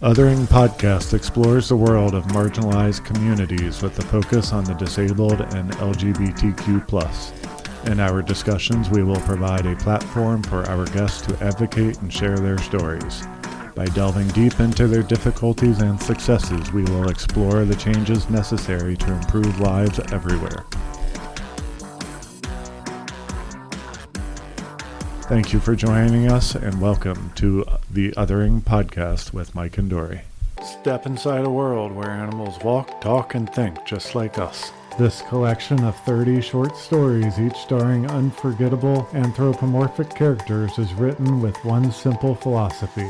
Othering Podcast explores the world of marginalized communities with a focus on the disabled and LGBTQ+. In our discussions, we will provide a platform for our guests to advocate and share their stories. By delving deep into their difficulties and successes, we will explore the changes necessary to improve lives everywhere. Thank you for joining us, and welcome to the Othering Podcast with Mike and Dory. Step inside a world where animals walk, talk, and think just like us. This collection of 30 short stories, each starring unforgettable anthropomorphic characters, is written with one simple philosophy.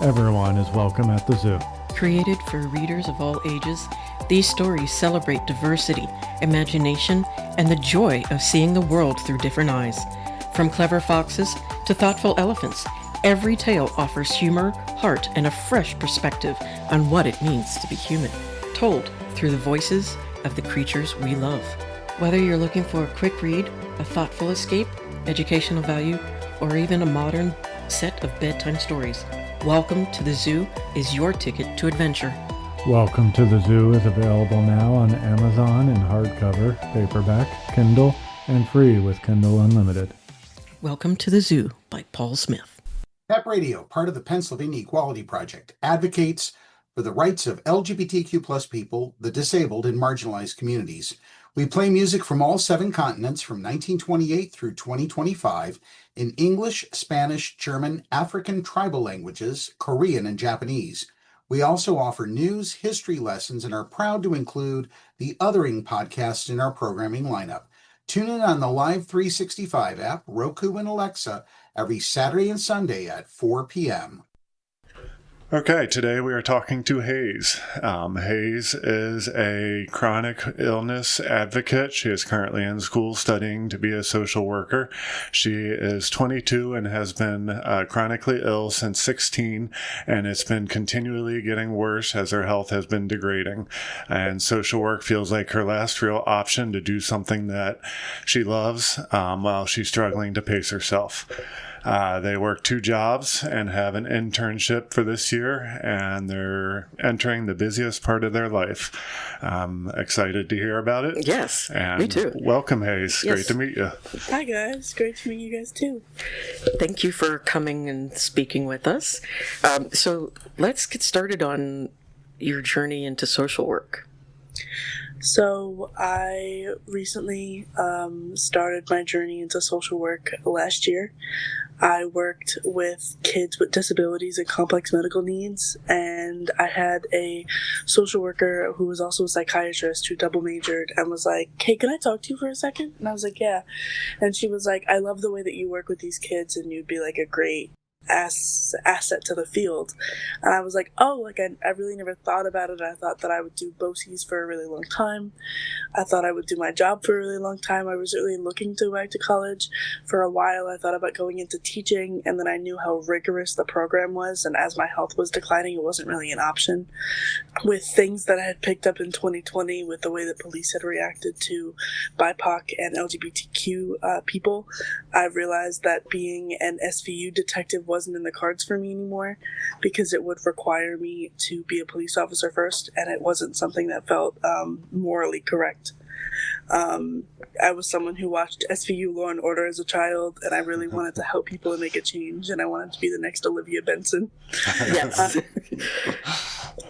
Everyone is welcome at the zoo. Created for readers of all ages, these stories celebrate diversity, imagination, and the joy of seeing the world through different eyes. From clever foxes to thoughtful elephants, every tale offers humor, heart, and a fresh perspective on what it means to be human, told through the voices of the creatures we love. Whether you're looking for a quick read, a thoughtful escape, educational value, or even a modern set of bedtime stories, Welcome to the Zoo is your ticket to adventure. Welcome to the Zoo is available now on Amazon in hardcover, paperback, Kindle, and free with Kindle Unlimited. Welcome to the Zoo by Paul Smith. PEP Radio, part of the Pennsylvania Equality Project, advocates for the rights of LGBTQ+ people, the disabled, and marginalized communities. We play music from all 7 continents from 1928 through 2025 in English, Spanish, German, African tribal languages, Korean, and Japanese. We also offer news, history lessons, and are proud to include the Othering Podcast in our programming lineup. Tune in on the Live 365 app, Roku, and Alexa every Saturday and Sunday at 4 p.m. Okay, today we are talking to Hayes. Hayes is a chronic illness advocate. She is currently in school studying to be a social worker. She is 22 and has been chronically ill since 16, and it's been continually getting worse as her health has been degrading. And social work feels like her last real option to do something that she loves while she's struggling to pace herself. They work 2 jobs and have an internship for this year, and they're entering the busiest part of their life. I'm excited to hear about it. Yes, and me too. Welcome, Hayes. Yes. Great to meet you. Hi, guys. Great to meet you guys, too. Thank you for coming and speaking with us. So let's get started on your journey into social work. So I recently started my journey into social work last year. I worked with kids with disabilities and complex medical needs, and I had a social worker who was also a psychiatrist who double majored and was like, "Hey, can I talk to you for a second?" And I was like, "Yeah." And she was like, "I love the way that you work with these kids, and you'd be like a great asset to the field." And I was like, oh, like I really never thought about it. I thought that I would do BOCES for a really long time. I thought I would do my job for a really long time. I was really looking to go back to college. For a while, I thought about going into teaching, and then I knew how rigorous the program was, and as my health was declining, it wasn't really an option. With things that I had picked up in 2020, with the way that police had reacted to BIPOC and LGBTQ people, I realized that being an SVU detective wasn't in the cards for me anymore, because it would require me to be a police officer first, and it wasn't something that felt morally correct. I was someone who watched SVU Law and Order as a child, and I really wanted to help people and make a change, and I wanted to be the next Olivia Benson. Yes.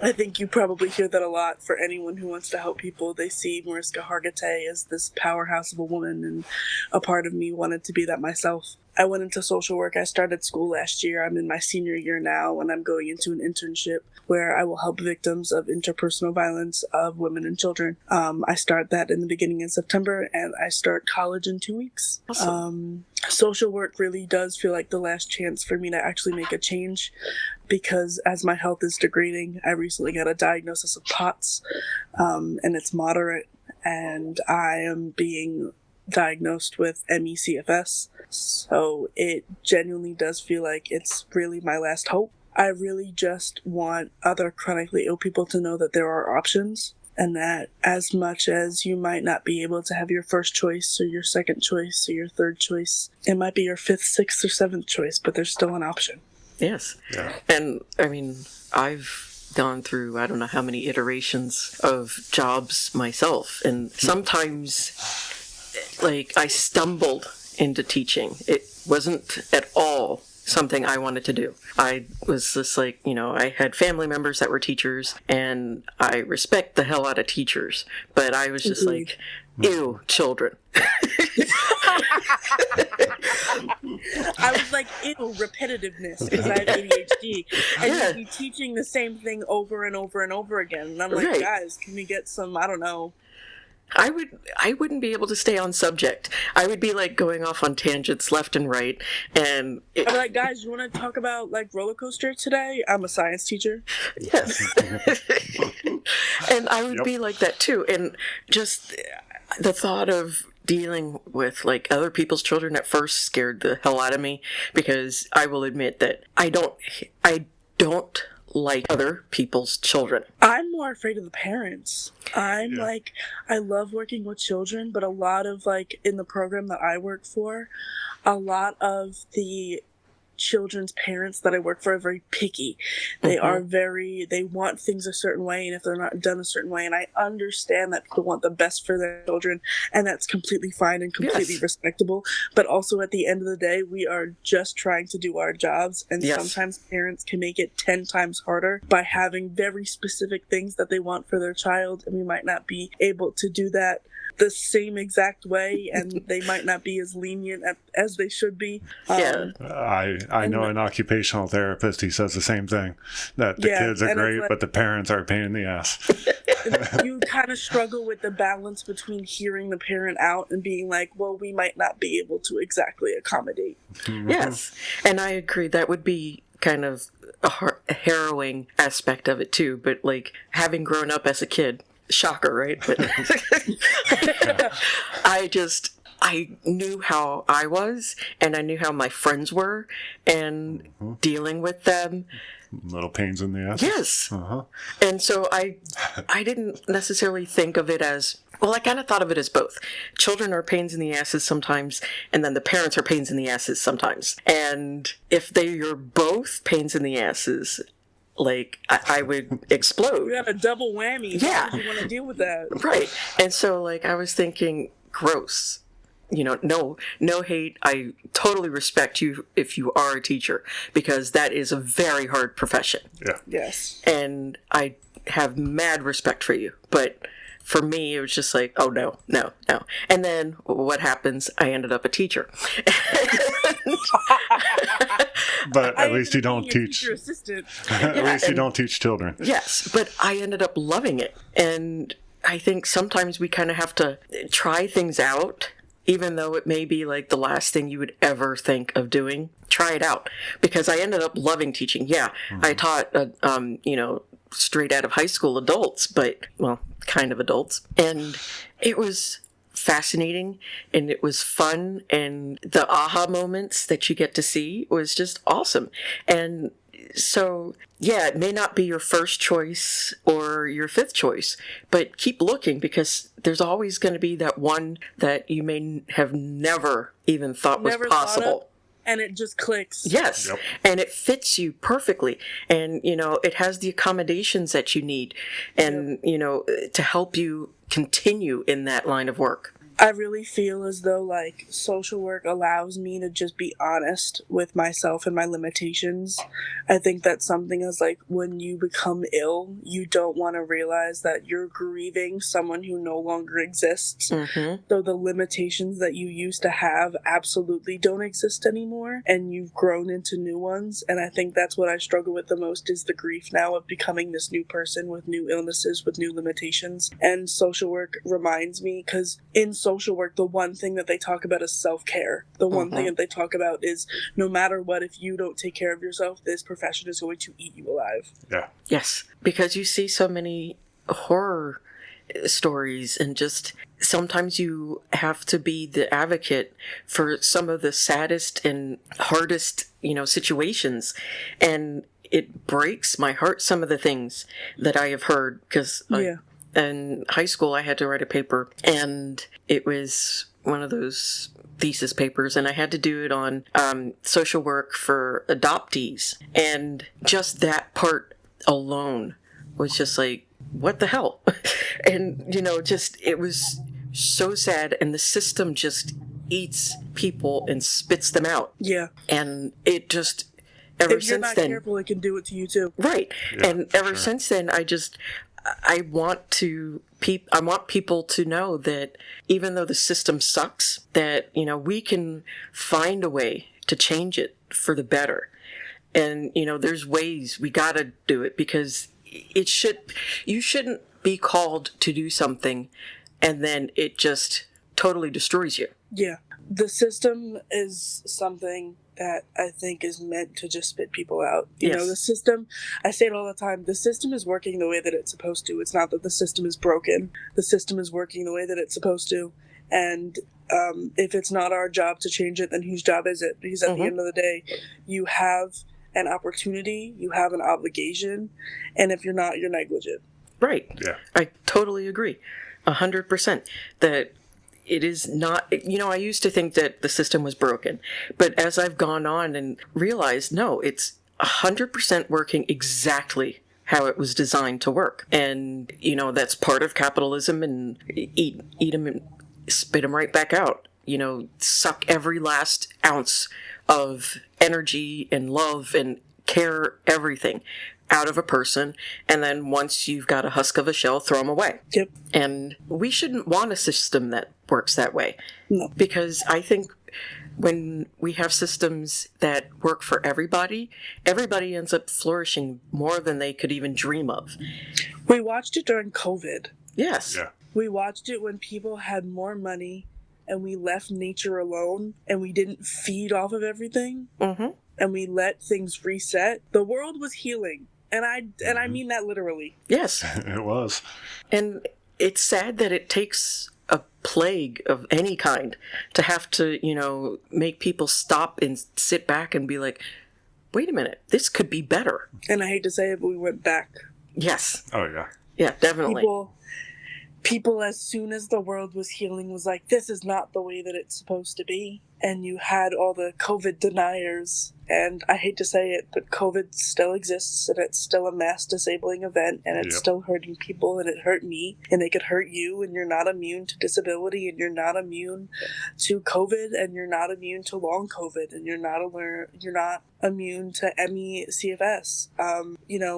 I think you probably hear that a lot for anyone who wants to help people. They see Mariska Hargitay as this powerhouse of a woman, and a part of me wanted to be that myself. I went into social work. I started school last year. I'm in my senior year now, and I'm going into an internship where I will help victims of interpersonal violence of women and children. I start that in the beginning of September, and I start college in 2 weeks. Awesome. Social work really does feel like the last chance for me to actually make a change, because as my health is degrading, I recently got a diagnosis of POTS, and it's moderate, and I am being diagnosed with ME/CFS. So it genuinely does feel like it's really my last hope. I really just want other chronically ill people to know that there are options, and that as much as you might not be able to have your first choice or your second choice or your third choice, it might be your fifth, sixth, or seventh choice, but there's still an option. Yes. Yeah. And I mean, I've gone through, I don't know how many iterations of jobs myself. And sometimes, like, I stumbled into teaching. It wasn't at all something I wanted to do. I was just like, I had family members that were teachers, and I respect the hell out of teachers. But I was just like, ew, children. I was like, ew, repetitiveness, because I have ADHD. And you'd be teaching the same thing over and over and over again. And I'm like, Right. guys, can we get some, I don't know. I wouldn't be able to stay on subject. I would be like going off on tangents left and right, and I'd be like, guys, you want to talk about like roller coaster today? I'm a science teacher. yes. And I would be like that too. And just the thought of dealing with like other people's children at first scared the hell out of me, because I will admit that I don't like other people's children. I'm more afraid of the parents. I'm like, I love working with children, but a lot of like in the program that I work for, a lot of the children's parents that I work for are very picky. They are they want things a certain way, and if they're not done a certain way, and I understand that people want the best for their children, and that's completely fine and completely respectable, but also at the end of the day, we are just trying to do our jobs, and sometimes parents can make it 10 times harder by having very specific things that they want for their child, and we might not be able to do that the same exact way, and they might not be as lenient as they should be. I know an occupational therapist. He says the same thing, that the kids are great, but the parents are a pain in the ass. You kind of struggle with the balance between hearing the parent out and being like, well, we might not be able to exactly accommodate. Yes, and I agree. That would be kind of a harrowing aspect of it too, but like having grown up as a kid, shocker, right? But I knew how I was, and I knew how my friends were, and dealing with them. Little pains in the ass. Yes. And so I didn't necessarily think of it as, well, I kind of thought of it as both. Children are pains in the asses sometimes, and then the parents are pains in the asses sometimes. And if you're both pains in the asses, like, I would explode. You got a double whammy. Yeah. How would you want to deal with that? Right. And so, like, I was thinking, gross. No hate. I totally respect you if you are a teacher, because that is a very hard profession. Yeah. Yes. And I have mad respect for you. But for me, it was just like, oh, no. And then what happens? I ended up a teacher. But at least you don't teach. Assistant. At least you don't teach children. Yes, but I ended up loving it. And I think sometimes we kind of have to try things out, even though it may be like the last thing you would ever think of doing. Try it out, because I ended up loving teaching. Yeah, I taught, straight out of high school adults, but, well, kind of adults. And it was fascinating, and it was fun, and the aha moments that you get to see was just awesome. And so, yeah, it may not be your first choice or your fifth choice, but keep looking, because there's always going to be that one that you may have never even thought was possible. And it just clicks. Yes. Yep. And it fits you perfectly. And, it has the accommodations that you need, and, to help you continue in that line of work. I really feel as though, like, social work allows me to just be honest with myself and my limitations. I think that's something as, like, when you become ill, you don't want to realize that you're grieving someone who no longer exists. So the limitations that you used to have absolutely don't exist anymore, and you've grown into new ones. And I think that's what I struggle with the most, is the grief now of becoming this new person with new illnesses, with new limitations. And social work reminds me, because in social work, the one thing that they talk about is self-care. The one thing that they talk about is, no matter what, if you don't take care of yourself, this profession is going to eat you alive. Yeah. Yes, because you see so many horror stories, and just sometimes you have to be the advocate for some of the saddest and hardest, situations. And it breaks my heart, some of the things that I have heard, because in high school I had to write a paper, and it was one of those thesis papers, and I had to do it on social work for adoptees. And just that part alone was just like, what the hell? And, it was so sad. And the system just eats people and spits them out. Yeah. And it just, ever if you're since not then. careful, it can do it to you too. Right. Yeah, and ever since then, I want people to know that even though the system sucks, that, we can find a way to change it for the better. And, there's ways we got to do it, because you shouldn't be called to do something and then it just totally destroys you. Yeah. The system is something that I think is meant to just spit people out. Yes. The system, I say it all the time, the system is working the way that it's supposed to. It's not that the system is broken. The system is working the way that it's supposed to. And if it's not our job to change it, then whose job is it? Because at the end of the day, you have an opportunity, you have an obligation, and if you're not, you're negligent. Right. Yeah. I totally agree. 100%. That it is not, I used to think that the system was broken, but as I've gone on and realized, no, it's 100% working exactly how it was designed to work. And, that's part of capitalism, and eat them and spit them right back out. Suck every last ounce of energy and love and care, everything out of a person, and then once you've got a husk of a shell, throw them away. Yep. And we shouldn't want a system that works that way. No. Because I think when we have systems that work for everybody ends up flourishing more than they could even dream of. We watched it during COVID. Yes. Yeah. We watched it when people had more money and we left nature alone and we didn't feed off of everything. Mm-hmm. And we let things reset. The world was healing. And I mean that literally. Yes. It was. And it's sad that it takes a plague of any kind to have to, make people stop and sit back and be like, wait a minute, this could be better. And I hate to say it, but we went back. Yes. Oh, yeah. Yeah, definitely. People, as soon as the world was healing, was like, this is not the way that it's supposed to be. And you had all the COVID deniers. And I hate to say it, but COVID still exists, and it's still a mass disabling event, and it's still hurting people, and it hurt me, and it could hurt you, and you're not immune to disability, and you're not immune to COVID, and you're not immune to long COVID, and you're not immune to ME CFS.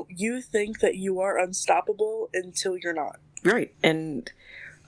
You think that you are unstoppable until you're not. Right. And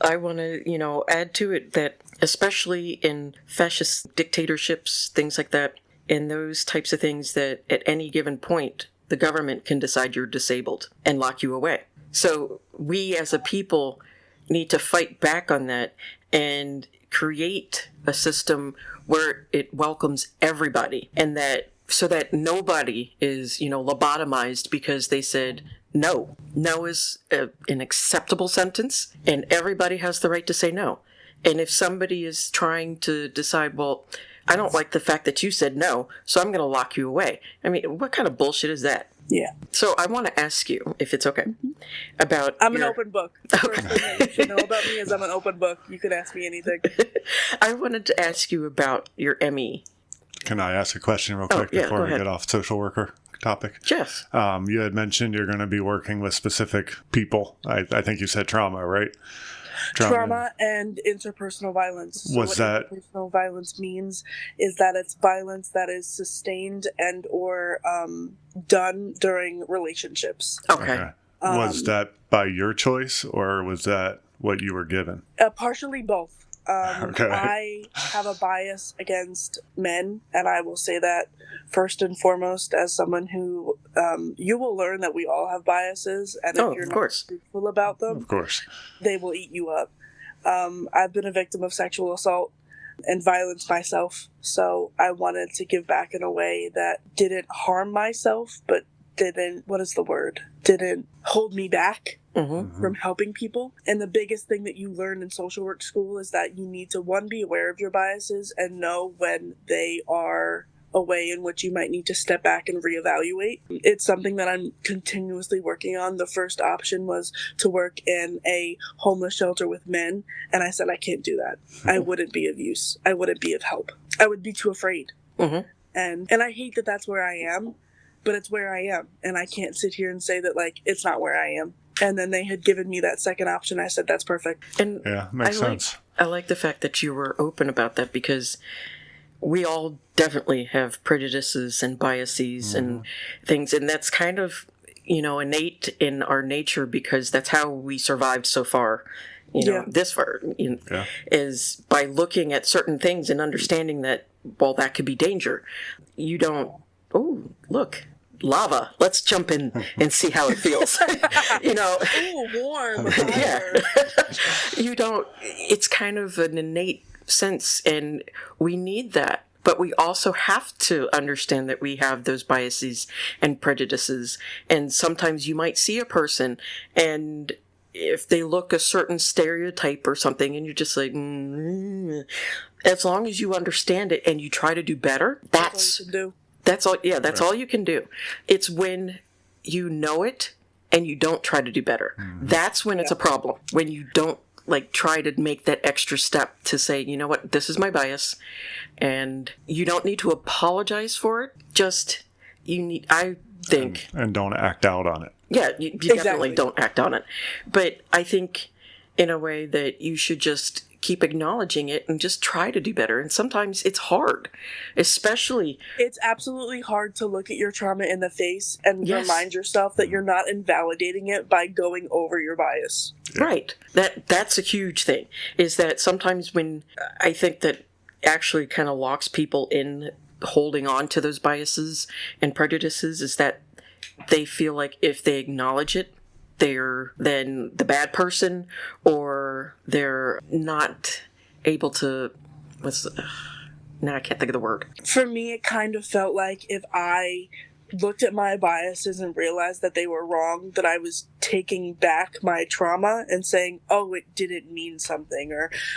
I want to, add to it that especially in fascist dictatorships, things like that, in those types of things, that at any given point, the government can decide you're disabled and lock you away. So we as a people need to fight back on that and create a system where it welcomes everybody, and that so that nobody is, lobotomized because they said no. No is an acceptable sentence, and everybody has the right to say no. And if somebody is trying to decide, well, I don't like the fact that you said no, so I'm going to lock you away. I mean, what kind of bullshit is that? Yeah. So I want to ask you, if it's okay, about I'm an open book. The first thing that you should know about me is I'm an open book. You can ask me anything. I wanted to ask you about your ME. Can I ask a question real quick before we get off social worker topic? Yes. You had mentioned you're going to be working with specific people. I think you said trauma, right? Trauma and interpersonal violence. So What's that? Interpersonal violence means is that it's violence that is sustained and or done during relationships. Okay. Was that by your choice, or was that what you were given? Partially both. Okay. I have a bias against men, and I will say that first and foremost as someone who you will learn that we all have biases, and if you're not truthful about them, of course, they will eat you up. I've been a victim of sexual assault and violence myself, so I wanted to give back in a way that didn't harm myself, but didn't hold me back from helping people. And the biggest thing that you learn in social work school is that you need to, one, be aware of your biases and know when they are a way in which you might need to step back and reevaluate. It's something that I'm continuously working on. The first option was to work in a homeless shelter with men, and I said I can't do that. I wouldn't be of use. I wouldn't be of help. I would be too afraid. Mm-hmm. And I hate that that's where I am, but it's where I am, and I can't sit here and say that, like, it's not where I am. And then they had given me that second option. I said, that's perfect. And yeah, makes sense. I like the fact that you were open about that, because we all definitely have prejudices and biases and things, and that's kind of, innate in our nature, because that's how we survived so far. This far, is by looking at certain things and understanding that, well, that could be danger. You don't, oh, look, lava, let's jump in and see how it feels. Ooh, warm. Yeah. You don't, it's kind of an innate sense, and we need that. But we also have to understand that we have those biases and prejudices. And sometimes you might see a person, and if they look a certain stereotype or something, and you're just like, as long as you understand it and you try to do better, that's all you can do. That's all. Yeah, that's all you can do. It's when you know it and you don't try to do better. That's when it's a problem. When you don't try to make that extra step to say, you know what, this is my bias, and you don't need to apologize for it. Just I think, and don't act out on it. Yeah, you definitely don't act on it. But I think in a way that you should just keep acknowledging it and just try to do better. And sometimes it's hard, especially... It's absolutely hard to look at your trauma in the face and remind yourself that you're not invalidating it by going over your bias. Yeah. Right. That's a huge thing, is that sometimes when I think that actually kind of locks people in holding on to those biases and prejudices is that they feel like if they acknowledge it, they're then the bad person, or they're not able to, now I can't think of the word. For me, it kind of felt like if I looked at my biases and realized that they were wrong, that I was taking back my trauma and saying, oh, it didn't mean something,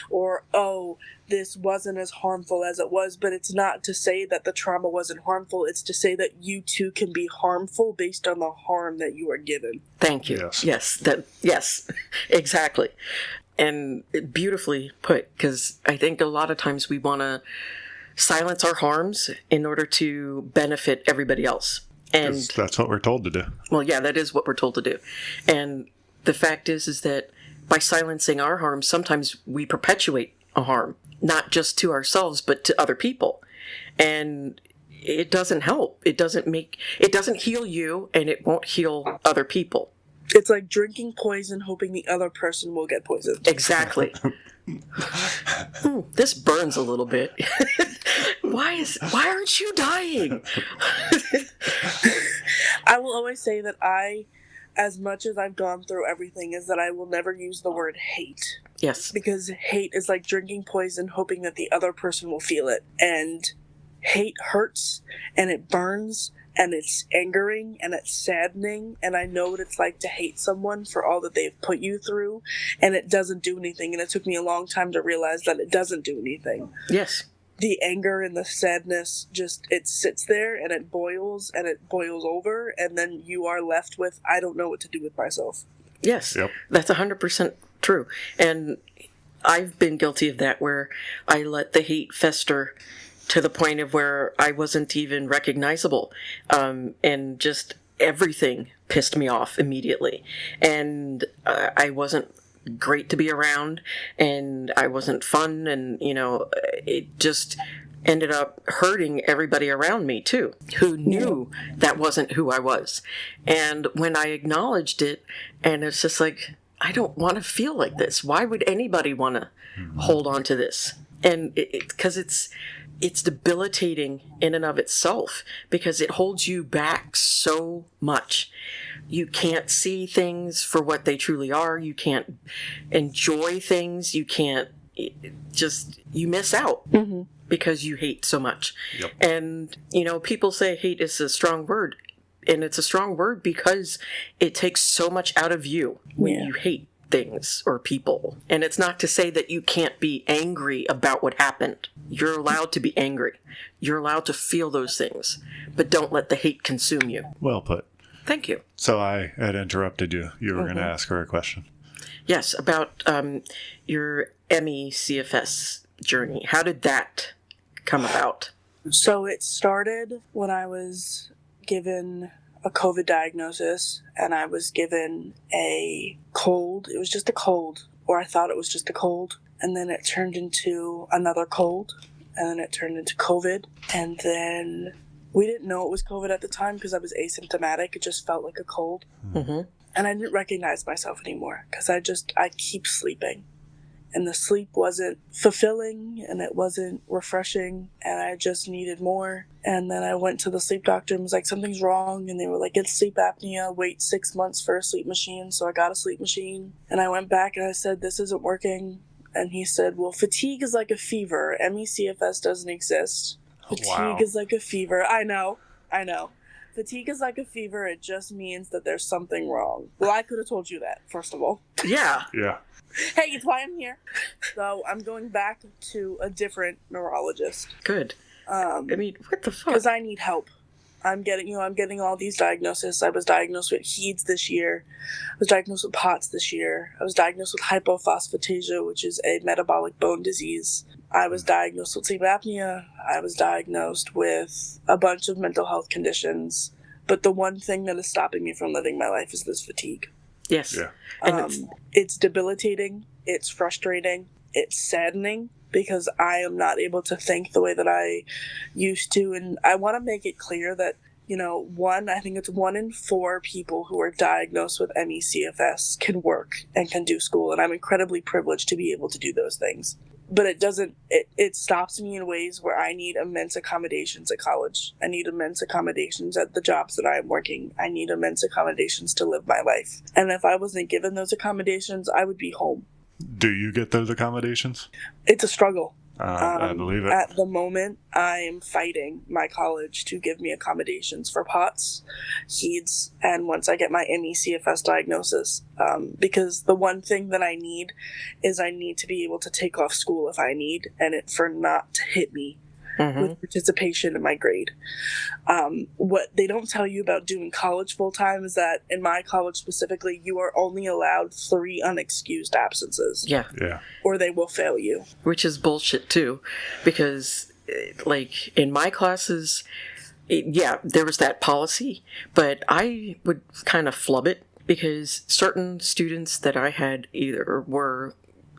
or oh, this wasn't as harmful as it was. But it's not to say that the trauma wasn't harmful. It's to say that you too can be harmful based on the harm that you are given. Thank you. Yes, exactly. And beautifully put, because I think a lot of times we want to silence our harms in order to benefit everybody else. And that's what we're told to do. Well, yeah, that is what we're told to do. And the fact is that by silencing our harms, sometimes we perpetuate a harm, not just to ourselves, but to other people. And it doesn't help. It doesn't heal you, and it won't heal other people. It's like drinking poison, hoping the other person will get poisoned. Exactly. This burns a little bit. Why aren't you dying? I will always say that as much as I've gone through everything, is that I will never use the word hate. Yes. Because hate is like drinking poison, hoping that the other person will feel it. And hate hurts, and it burns, and it's angering, and it's saddening, and I know what it's like to hate someone for all that they've put you through, and it doesn't do anything, and it took me a long time to realize that it doesn't do anything. Yes. The anger and the sadness, it sits there, and it boils over, and then you are left with, I don't know what to do with myself. Yes, yep. That's 100% true. And I've been guilty of that, where I let the hate fester to the point of where I wasn't even recognizable. And just everything pissed me off immediately. And I wasn't great to be around, and I wasn't fun, and, it just ended up hurting everybody around me too, who knew that wasn't who I was. And when I acknowledged it, and it's just like, I don't want to feel like this. Why would anybody want to hold on to this? And because it's debilitating in and of itself, because it holds you back so much. You can't see things for what they truly are. You can't enjoy things. You can't you miss out because you hate so much. Yep. And, people say hate is a strong word, and it's a strong word because it takes so much out of you when you hate. things or people. And it's not to say that you can't be angry about what happened. You're allowed to be angry. You're allowed to feel those things, but don't let the hate consume you. Well put. Thank you. So I had interrupted you. You were going to ask her a question. Yes, about your ME/CFS journey. How did that come about? So it started when I was given a COVID diagnosis, and I was given a cold. It was just a cold, or I thought it was just a cold. And then it turned into another cold, and then it turned into COVID. And then we didn't know it was COVID at the time because I was asymptomatic. It just felt like a cold. Mm-hmm. And I didn't recognize myself anymore because I keep sleeping. And the sleep wasn't fulfilling and it wasn't refreshing, and I just needed more. And then I went to the sleep doctor and was like, something's wrong. And they were like, it's sleep apnea, wait 6 months for a sleep machine. So I got a sleep machine, and I went back and I said, this isn't working. And he said, well, fatigue is like a fever. ME/CFS doesn't exist. Fatigue is like a fever. I know. Fatigue is like a fever. It just means that there's something wrong. Well, I could have told you that, first of all. Yeah. Yeah. Hey, it's why I'm here. So I'm going back to a different neurologist. Good. I mean, what the fuck? Because I need help. I'm getting all these diagnoses. I was diagnosed with hEDS this year. I was diagnosed with POTS this year. I was diagnosed with hypophosphatasia, which is a metabolic bone disease. I was diagnosed with sleep apnea. I was diagnosed with a bunch of mental health conditions. But the one thing that is stopping me from living my life is this fatigue. Yes. Yeah. And it's debilitating. It's frustrating. It's saddening because I am not able to think the way that I used to. And I want to make it clear that, I think it's 1 in 4 people who are diagnosed with ME/CFS can work and can do school. And I'm incredibly privileged to be able to do those things. But it stops me in ways where I need immense accommodations at college. I need immense accommodations at the jobs that I am working. I need immense accommodations to live my life. And if I wasn't given those accommodations, I would be home. Do you get those accommodations? It's a struggle. I believe it. At the moment, I am fighting my college to give me accommodations for POTS, hEDS, and once I get my ME/CFS diagnosis. Because the one thing that I need is I need to be able to take off school if I need, and it for not to hit me with participation in my grade. What they don't tell you about doing college full-time is that in my college specifically, you are only allowed 3 unexcused absences. yeah. Yeah. Or they will fail you. Which is bullshit too, because like in my classes, there was that policy, but I would kind of flub it because certain students that I had either were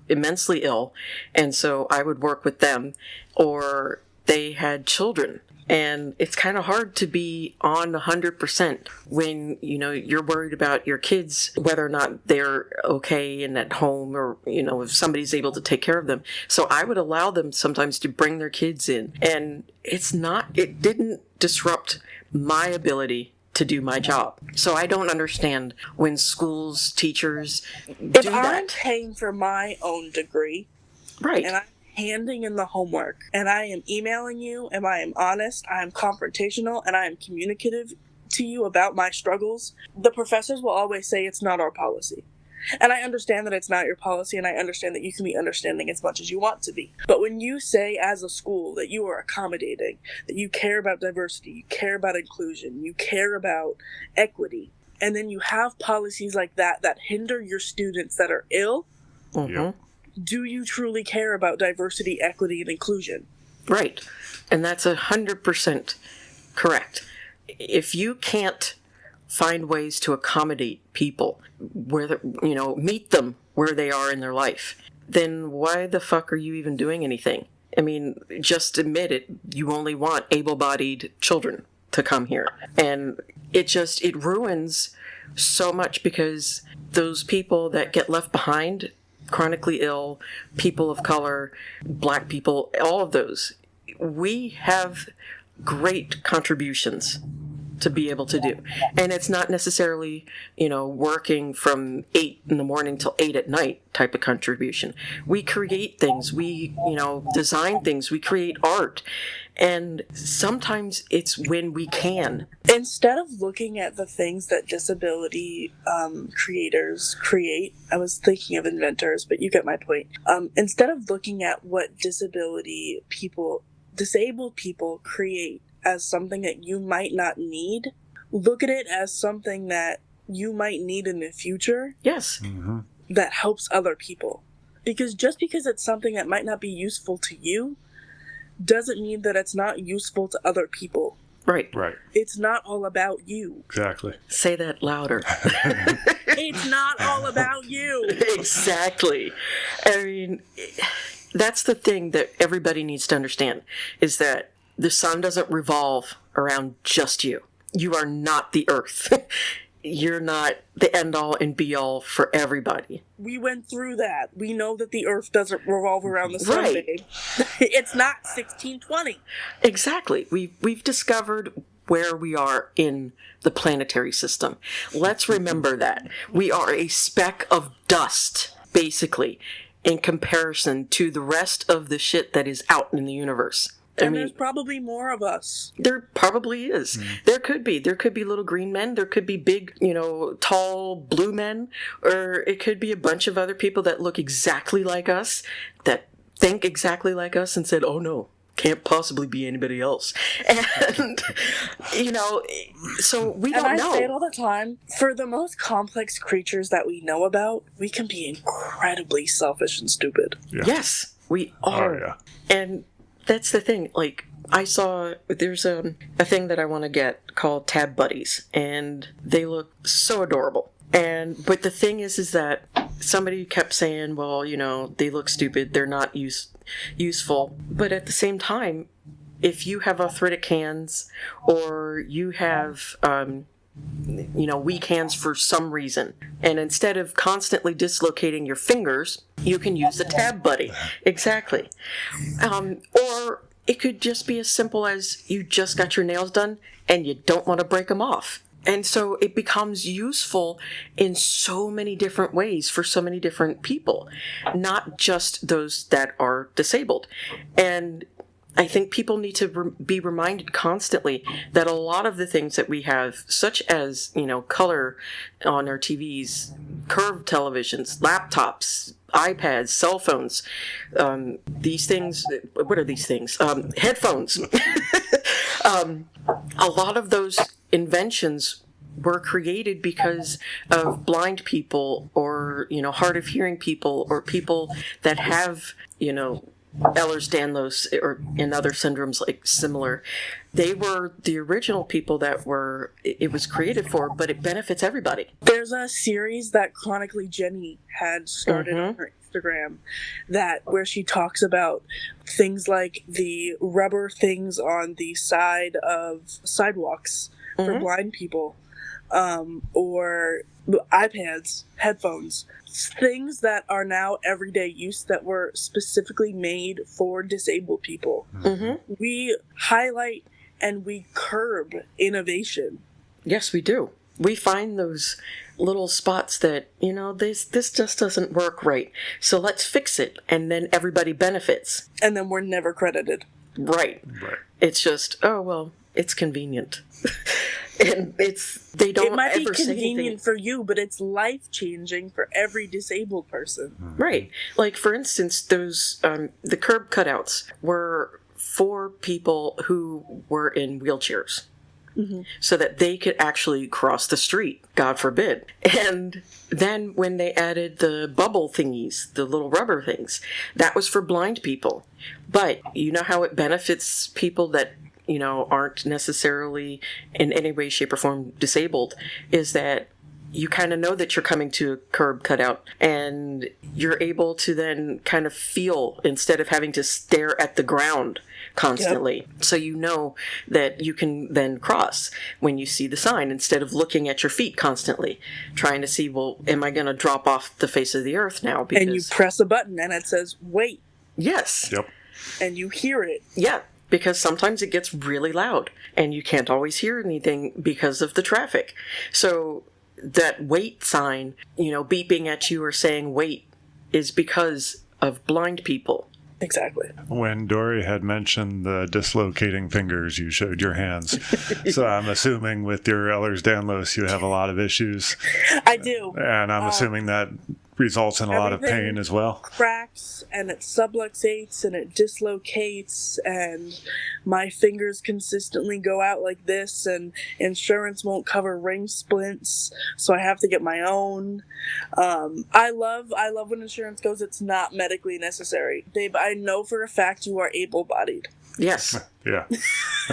immensely ill, and so I would work with them, or they had children. And it's kind of hard to be on 100% when, you're worried about your kids, whether or not they're okay and at home, or, if somebody's able to take care of them. So I would allow them sometimes to bring their kids in. And it didn't disrupt my ability to do my job. So I don't understand when schools, teachers do If I'm that. paying for my own degree, Right. and I'm handing in the homework, and I am emailing you, and I am honest, I am confrontational, and I am communicative to you about my struggles, the professors will always say it's not our policy. And I understand that it's not your policy, and I understand that you can be understanding as much as you want to be. But when you say as a school that you are accommodating, that you care about diversity, you care about inclusion, you care about equity, and then you have policies like that hinder your students that are ill, Yep. do you truly care about diversity, equity, and inclusion? Right. And that's 100% correct. If you can't find ways to accommodate people, meet them where they are in their life, then why the fuck are you even doing anything? I mean, just admit it. You only want able-bodied children to come here. And it ruins so much, because those people that get left behind, chronically ill, people of color, black people, all of those, we have great contributions to be able to do. And it's not necessarily, working from 8 in the morning till 8 at night type of contribution. We create things, we, design things, we create art. And sometimes it's when we can. Instead of looking at the things that disability creators create, I was thinking of inventors, but you get my point. Instead of looking at what disabled people create as something that you might not need, look at it as something that you might need in the future. Yes. Mm-hmm. That helps other people. Because just because it's something that might not be useful to you doesn't mean that it's not useful to other people. Right. It's not all about you. Exactly. Say that louder. It's not all about you. Exactly. I mean, that's the thing that everybody needs to understand, is that the sun doesn't revolve around just you. You are not the earth. You're not the end-all and be-all for everybody. We went through that. We know that the earth doesn't revolve around the sun, Right. babe. It's not 1620. Exactly. We've discovered where we are in the planetary system. Let's remember that. We are a speck of dust, basically, in comparison to the rest of the shit that is out in the universe. And there's probably more of us. There probably is. There could be little green men. There could be big, tall blue men. Or it could be a bunch of other people that look exactly like us, that think exactly like us, and said, oh no, can't possibly be anybody else. And, so we don't know. And I say it all the time. For the most complex creatures that we know about, we can be incredibly selfish and stupid. Yeah. Yes, we are. Oh, yeah. And that's the thing. Like, I saw there's a thing that I want to get called Tab Buddies, and they look so adorable. But the thing is that somebody kept saying, well, they look stupid, they're not useful. But at the same time, if you have arthritic hands, or you have weak hands for some reason, and instead of constantly dislocating your fingers, you can use a Tab Buddy. Exactly. Or it could just be as simple as you just got your nails done and you don't want to break them off. And so it becomes useful in so many different ways for so many different people, not just those that are disabled. And I think people need to be reminded constantly that a lot of the things that we have, such as, color on our TVs, curved televisions, laptops, iPads, cell phones, these things, what are these things? Headphones. A lot of those inventions were created because of blind people, or, hard of hearing people, or people that have, Ehlers-Danlos and other syndromes like similar. They were the original people that it was created for, but it benefits everybody. There's a series that Chronically Jenny had started on her Instagram where she talks about things like the rubber things on the side of sidewalks for blind people, or iPads, headphones, things that are now everyday use that were specifically made for disabled people. Mm-hmm. We highlight and we curb innovation. Yes, we do. We find those little spots that, this just doesn't work right. So let's fix it, and then everybody benefits. And then we're never credited. Right. It's just, oh, well, it's convenient. And they don't ever say anything. It might be convenient for you, but it's life-changing for every disabled person. Right. Like, for instance, those the curb cutouts were for people who were in wheelchairs. Mm-hmm. So that they could actually cross the street, God forbid. And then when they added the bubble thingies, the little rubber things, that was for blind people. But you know how it benefits people that aren't necessarily in any way, shape, or form disabled, is that you kind of know that you're coming to a curb cutout, and you're able to then kind of feel, instead of having to stare at the ground constantly. Yep. So you know that you can then cross when you see the sign, instead of looking at your feet constantly, trying to see, well, am I going to drop off the face of the earth now? And you press a button and it says, wait. Yes. Yep. And you hear it. Yeah. because sometimes it gets really loud and you can't always hear anything because of the traffic. So that wait sign, beeping at you or saying wait is because of blind people. Exactly. When Dory had mentioned the dislocating fingers, you showed your hands. So I'm assuming with your Ehlers-Danlos, you have a lot of issues. I do. And I'm assuming that results in a lot of pain as well. Cracks, and it subluxates, and it dislocates, and my fingers consistently go out like this, and insurance won't cover ring splints, so I have to get my own. I love when insurance goes, it's not medically necessary. Babe, I know for a fact you are able-bodied. Yes. Yeah.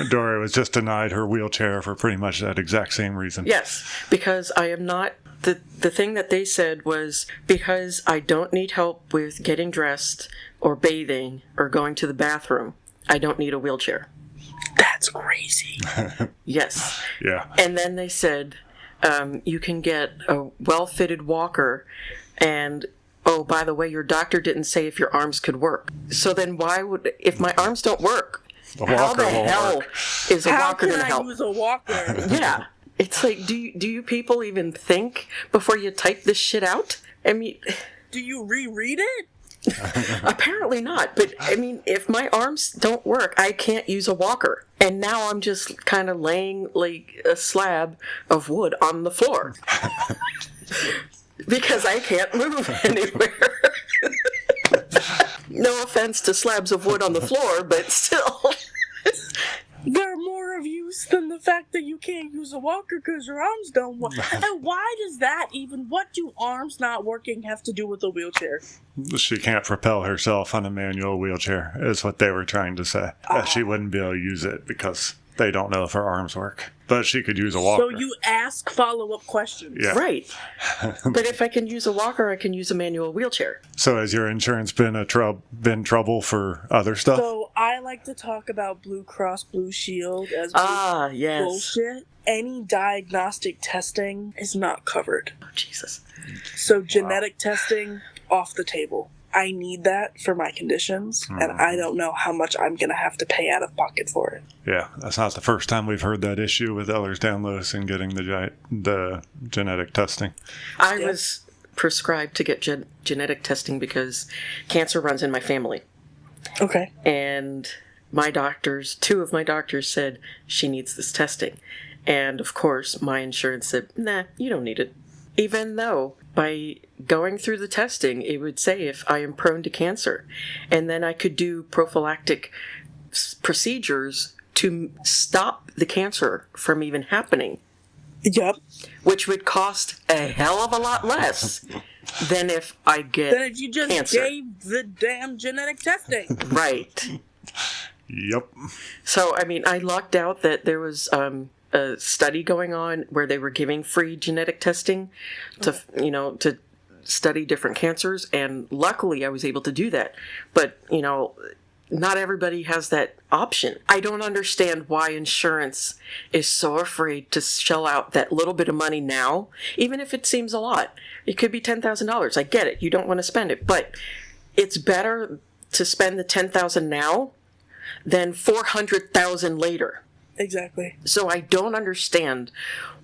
Dory was just denied her wheelchair for pretty much that exact same reason. Yes, because I am not... The thing that they said was, because I don't need help with getting dressed or bathing or going to the bathroom, I don't need a wheelchair. That's crazy. Yes. Yeah. And then they said, you can get a well-fitted walker, and oh, by the way, your doctor didn't say if your arms could work. So then if my arms don't work, how the hell is a walker going to help? How can I use a walker? Yeah. It's like, do you people even think before you type this shit out? I mean... Do you reread it? Apparently not. But, I mean, if my arms don't work, I can't use a walker. And now I'm just kind of laying like a slab of wood on the floor. Because I can't move anywhere. No offense to slabs of wood on the floor, but still... They're more of use than the fact that you can't use a walker because your arms don't work. And why does that even, what do arms not working have to do with a wheelchair? She can't propel herself on a manual wheelchair, is what they were trying to say. That she wouldn't be able to use it because they don't know if her arms work. But she could use a walker. So you ask follow-up questions. Yeah. Right. But if I can use a walker, I can use a manual wheelchair. So has your insurance been trouble for other stuff? So I like to talk about Blue Cross Blue Shield as yes. bullshit. Any diagnostic testing is not covered. Oh, Jesus. So genetic testing, off the table. I need that for my conditions, and I don't know how much I'm going to have to pay out of pocket for it. Yeah, that's not the first time we've heard that issue with Ehlers-Danlos and getting the genetic testing. I was prescribed to get genetic testing because cancer runs in my family. Okay. And two of my doctors said she needs this testing. And of course, my insurance said, nah, you don't need it. Even though by going through the testing, it would say if I am prone to cancer. And then I could do prophylactic procedures to stop the cancer from even happening. Yep. Which would cost a hell of a lot less than if I get than if you just cancer. gave the damn genetic testing. Right. Yep. So, I mean, I lucked out that there was a study going on where they were giving free genetic testing to study different cancers, and luckily I was able to do that. But, not everybody has that option. I don't understand why insurance is so afraid to shell out that little bit of money now, even if it seems a lot. It could be $10,000. I get it. You don't want to spend it, but it's better to spend the $10,000 now than $400,000 later. Exactly. So I don't understand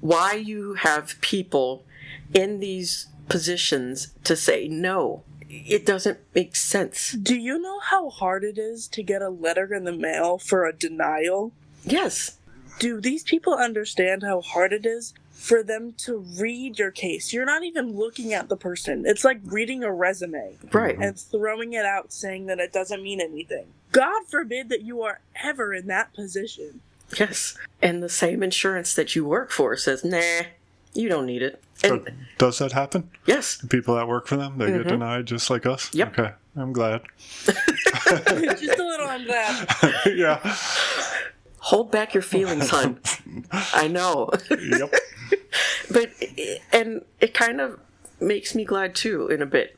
why you have people in these positions to say no. It doesn't make sense. Do you know how hard it is to get a letter in the mail for a denial? Yes. Do these people understand how hard it is for them to read your case? You're not even looking at the person. It's like reading a resume. Right. And throwing it out saying that it doesn't mean anything. God forbid that you are ever in that position. Yes. And the same insurance that you work for says, nah, you don't need it. And does that happen? Yes. People that work for them, they get denied just like us? Yep. Okay, I'm glad. Just a little, I'm glad. Yeah. Hold back your feelings, hon. I know. Yep. But, and it kind of makes me glad too in a bit.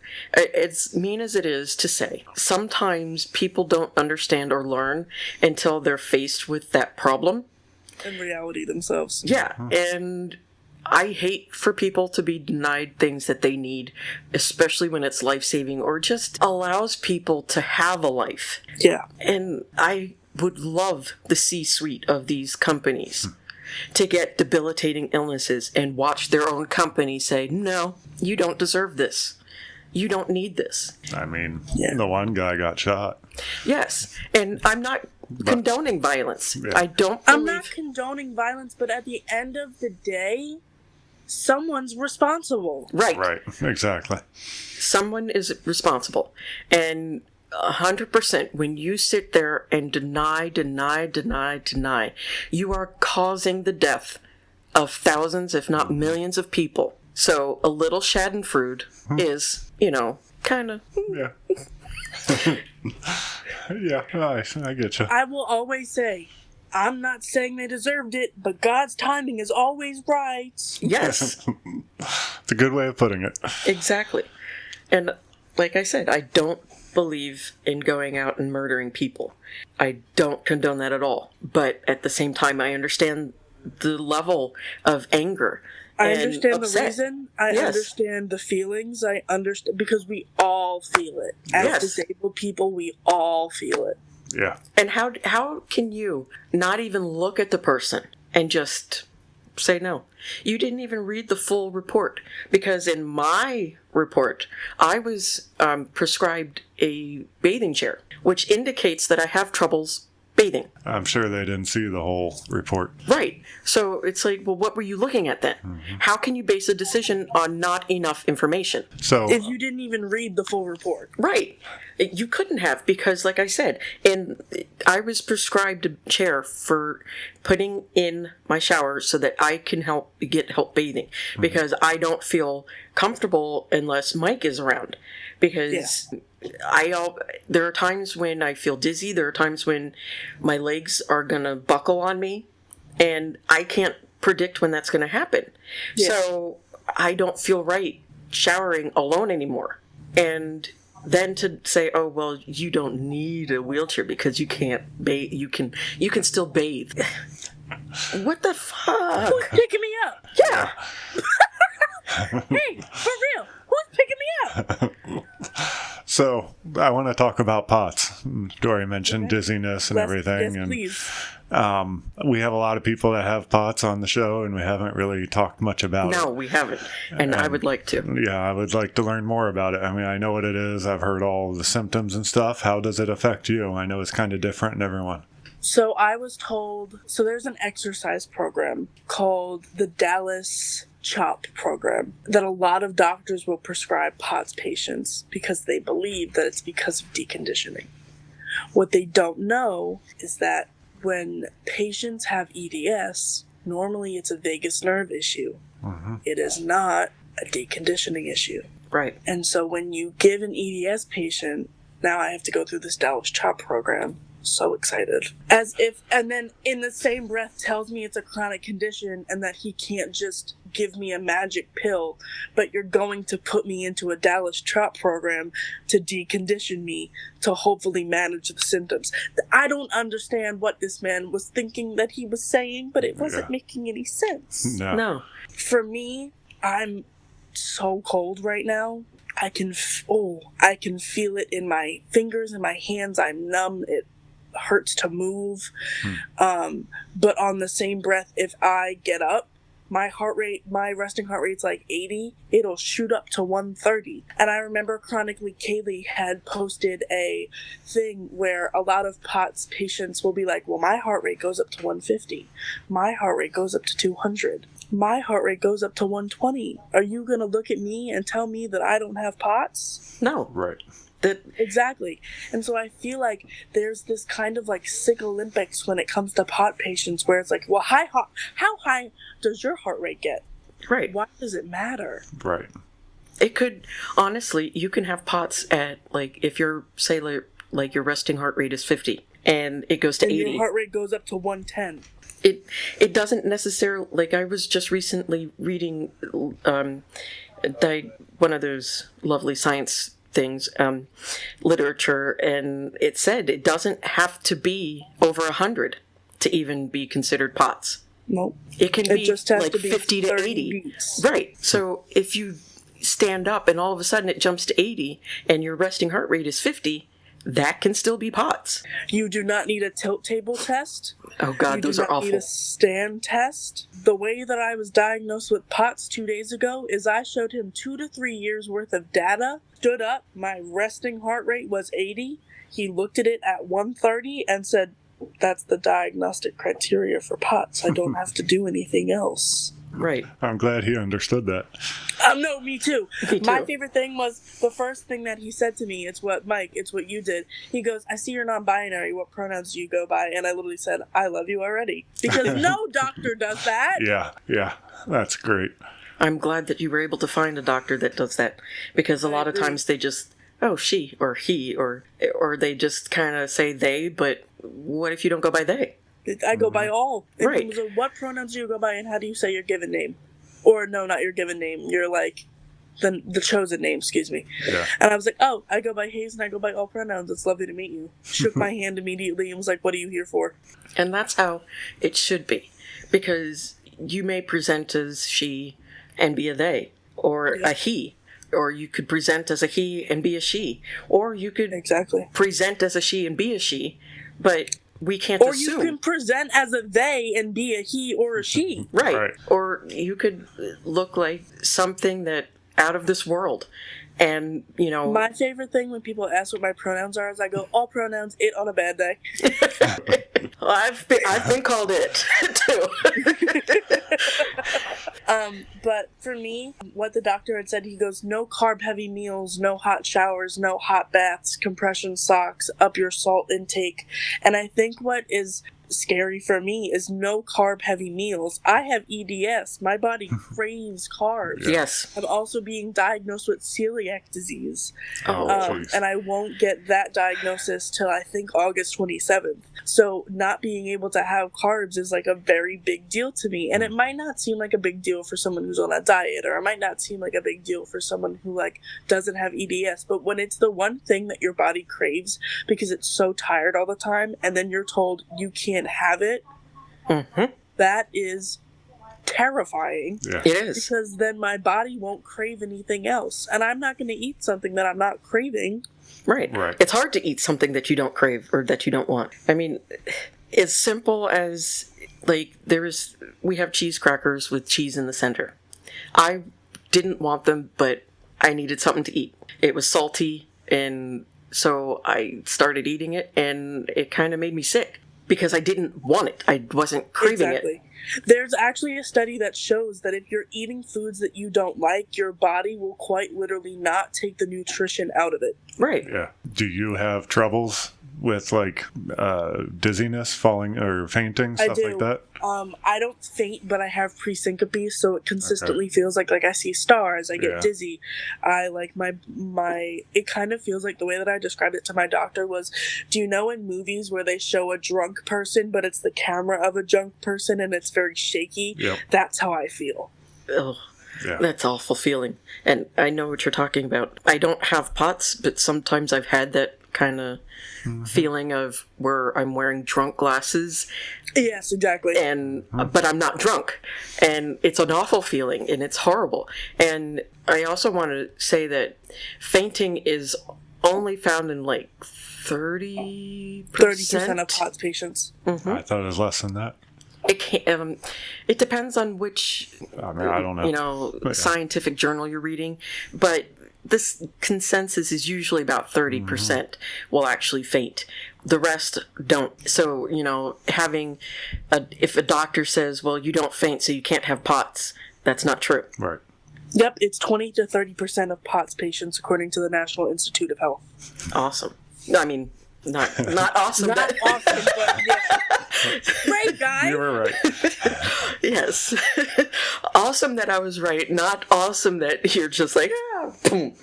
As mean as it is to say, sometimes people don't understand or learn until they're faced with that problem. In reality themselves. Yeah, and I hate for people to be denied things that they need, especially when it's life-saving or just allows people to have a life. Yeah. And I would love the C-suite of these companies to get debilitating illnesses and watch their own company say, no, you don't deserve this. You don't need this. I mean, the one guy got shot. Yes, and I'm not condoning violence. Yeah. I don't I'm believe... not condoning violence, but at the end of the day, someone's responsible. Right. Right, exactly. Someone is responsible. And 100%, when you sit there and deny, you are causing the death of thousands, if not millions of people. So a little schadenfreude is, kind of... Yeah. Yeah, I get you. I will always say, I'm not saying they deserved it, but God's timing is always right. Yes. It's a good way of putting it. Exactly. And like I said, I don't believe in going out and murdering people. I don't condone that at all. But at the same time, I understand the level of anger. I and understand upset. the reason. I Yes. understand the feelings. I understand because we all feel it. As Yes. disabled people, we all feel it. Yeah. And how can you not even look at the person and just say no? You didn't even read the full report, because in my report, I was prescribed a bathing chair, which indicates that I have troubles bathing. I'm sure they didn't see the whole report. Right. So it's like, well, what were you looking at then? Mm-hmm. How can you base a decision on not enough information? So, If you didn't even read the full report. Right. You couldn't have, because like I said, and I was prescribed a chair for putting in my shower so that I can get help bathing, because I don't feel comfortable unless Mike is around, because there are times when I feel dizzy, there are times when my legs are gonna buckle on me, and I can't predict when that's gonna happen. Yeah. So I don't feel right showering alone anymore. And then to say, oh, well, you don't need a wheelchair because you can't bathe, you can still bathe. What the fuck? Who's picking me up? Yeah. Hey, for real, who's picking me up? So I want to talk about POTS. Dory mentioned dizziness and everything. Yes, and please. we have a lot of people that have POTS on the show, and we haven't really talked much about it. No, we haven't. And I would like to. Yeah, I would like to learn more about it. I mean, I know what it is. I've heard all the symptoms and stuff. How does it affect you? I know it's kind of different in everyone. So I was told, so there's an exercise program called the Dallas CHOP program that a lot of doctors will prescribe POTS patients because they believe that it's because of deconditioning. What they don't know is that when patients have EDS, normally it's a vagus nerve issue. Mm-hmm. It is not a deconditioning issue. Right. And so when you give an EDS patient, now I have to go through this Dallas CHOP program. So excited. And then in the same breath tells me it's a chronic condition and that he can't just give me a magic pill, but you're going to put me into a Dallas CHOP program to decondition me to hopefully manage the symptoms. I don't understand what this man was thinking that he was saying, but it wasn't making any sense. No. For me, I'm so cold right now. I can feel it in my fingers and my hands. I'm numb. It hurts to move. But on the same breath, if I get up, my resting heart rate's like 80, it'll shoot up to 130. And I remember Chronically Kaylee had posted a thing where a lot of POTS patients will be like, well, my heart rate goes up to 150. My heart rate goes up to 200. My heart rate goes up to 120. Are you going to look at me and tell me that I don't have POTS? No. Right. Exactly. And so I feel like there's this kind of like sick Olympics when it comes to POT patients where it's like, well, how high does your heart rate get? Right. Why does it matter? Right. It could, honestly, you can have POTS at, like, if you're, say, like your resting heart rate is 50 and it goes to 80. Your heart rate goes up to 110. It doesn't necessarily, like, I was just recently reading one of those lovely science things, literature, and it said it doesn't have to be over 100 to even be considered POTS. Nope. It can be just has like to be 50 to 80. Beats. Right. So if you stand up and all of a sudden it jumps to 80 and your resting heart rate is 50, that can still be POTS. You do not need a tilt table test. Oh God, those are You do not need awful. a stand test. The way that I was diagnosed with POTS 2 days ago is I showed him 2 to 3 years worth of data, stood up, my resting heart rate was 80. He looked at it at 130 and said, "That's the diagnostic criteria for POTS. I don't have to do anything else." Right. I'm glad he understood that. No, me too. Me too. My favorite thing was the first thing that he said to me. It's what you did. He goes, "I see you're non-binary. What pronouns do you go by?" And I literally said, "I love you already." Because no doctor does that. Yeah, that's great. I'm glad that you were able to find a doctor that does that, because a lot of times they just, oh, she or he, or they just kind of say they, but what if you don't go by they? I go by all. Right. So what pronouns do you go by, and how do you say your given name? Or no, not your given name. You're like the chosen name. Excuse me. Yeah. And I was like, "Oh, I go by Hayes, and I go by all pronouns. It's lovely to meet you." Shook my hand immediately and was like, "What are you here for?" And that's how it should be, because you may present as she and be a they, or a he, or you could present as a he and be a she, or you could Exactly. present as a she and be a she, but we can't Or assume. you can present as a they and be a he or a she. Right. Or you could look like something that out of this world. And, you know... My favorite thing when people ask what my pronouns are is I go, all pronouns, it on a bad day. Well, I've been called it, too. But for me, what the doctor had said, he goes, no carb-heavy meals, no hot showers, no hot baths, compression socks, up your salt intake. And I think what is scary for me is no carb-heavy meals. I have EDS. My body craves carbs. Yes. I'm also being diagnosed with celiac disease. Jeez. And I won't get that diagnosis till I think August 27th. So not being able to have carbs is like a very big deal to me. And it might not seem like a big deal for someone who's on a diet, or it might not seem like a big deal for someone who like doesn't have EDS. But when it's the one thing that your body craves because it's so tired all the time, and then you're told you can't have it, that is terrifying. Yeah. It is. Because then my body won't crave anything else. And I'm not going to eat something that I'm not craving. Right. It's hard to eat something that you don't crave or that you don't want. I mean, as simple as, like, we have cheese crackers with cheese in the center. I didn't want them, but I needed something to eat. It was salty, and so I started eating it, and it kind of made me sick. Because I didn't want it. I wasn't craving it. There's actually a study that shows that if you're eating foods that you don't like, your body will quite literally not take the nutrition out of it. Right. Yeah. Do you have troubles with like dizziness, falling, or fainting, stuff like that? I don't faint, but I have presyncope, so it consistently feels like I see stars. I get dizzy. I like it kind of feels like the way that I described it to my doctor was, do you know in movies where they show a drunk person, but it's the camera of a drunk person and it's very shaky? Yep. That's how I feel. Oh, Yeah. that's awful feeling. And I know what you're talking about. I don't have POTS, but sometimes I've had that kind of feeling of where I'm wearing drunk glasses. Yes, exactly. And but I'm not drunk, and it's an awful feeling, and it's horrible. And I also want to say that fainting is only found in like 30% of POTS patients. I thought it was less than that. It can, it depends on which I mean, I don't know. Scientific journal you're reading, but this consensus is usually about 30% will actually faint. The rest don't. So, if a doctor says, well, you don't faint, so you can't have POTS, that's not true. Right. Yep, it's 20 to 30% of POTS patients, according to the National Institute of Health. Awesome. I mean, not awesome. Not awesome, but yeah. Right, guys. You were right. Yes. Awesome that I was right, not awesome that you're just like, boom.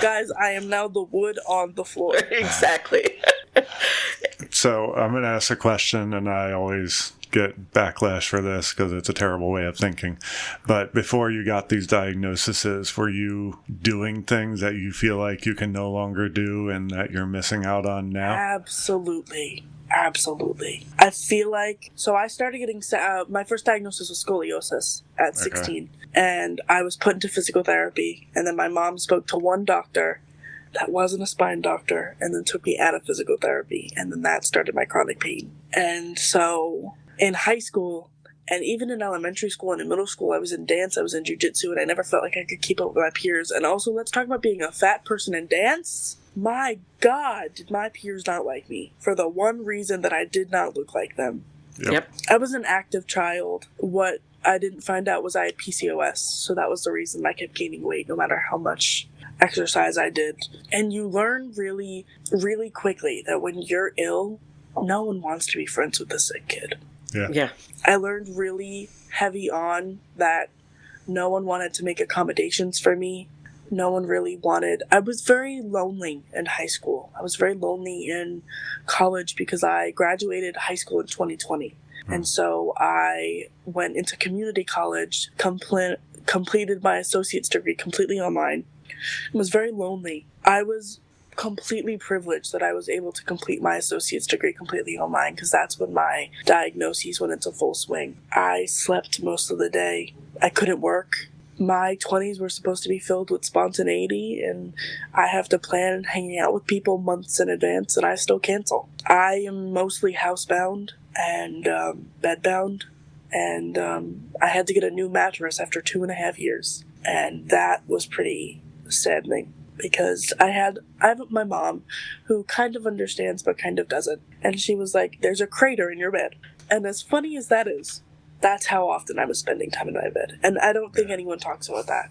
Guys, I am now the wood on the floor. Exactly. So I'm going to ask a question, and I always get backlash for this because it's a terrible way of thinking. But before you got these diagnoses, were you doing things that you feel like you can no longer do and that you're missing out on now? Absolutely. I feel like, so I started getting, my first diagnosis was scoliosis at 16. And I was put into physical therapy. And then my mom spoke to one doctor that wasn't a spine doctor, and then took me out of physical therapy, and then that started my chronic pain. And so in high school, and even in elementary school and in middle school, I was in dance, I was in jiu-jitsu, and I never felt like I could keep up with my peers. And also, let's talk about being a fat person in dance. My God, did my peers not like me for the one reason that I did not look like them. Yep. I was an active child. What I didn't find out was I had PCOS, so that was the reason I kept gaining weight no matter how much exercise I did. And you learn really, really quickly that when you're ill, no one wants to be friends with a sick kid. Yeah. I learned really heavy on that no one wanted to make accommodations for me. No one really wanted. I was very lonely in high school. I was very lonely in college because I graduated high school in 2020. And so I went into community college, completed my associate's degree completely online, and was very lonely. I was completely privileged that I was able to complete my associate's degree completely online, because that's when my diagnoses went into full swing. I slept most of the day. I couldn't work. My 20s were supposed to be filled with spontaneity, and I have to plan hanging out with people months in advance, and I still cancel. I am mostly housebound and bedbound, and I had to get a new mattress after 2.5 years, and that was pretty saddening. Because I have my mom, who kind of understands but kind of doesn't. And she was like, there's a crater in your bed. And as funny as that is, that's how often I was spending time in my bed. And I don't think anyone talks about that.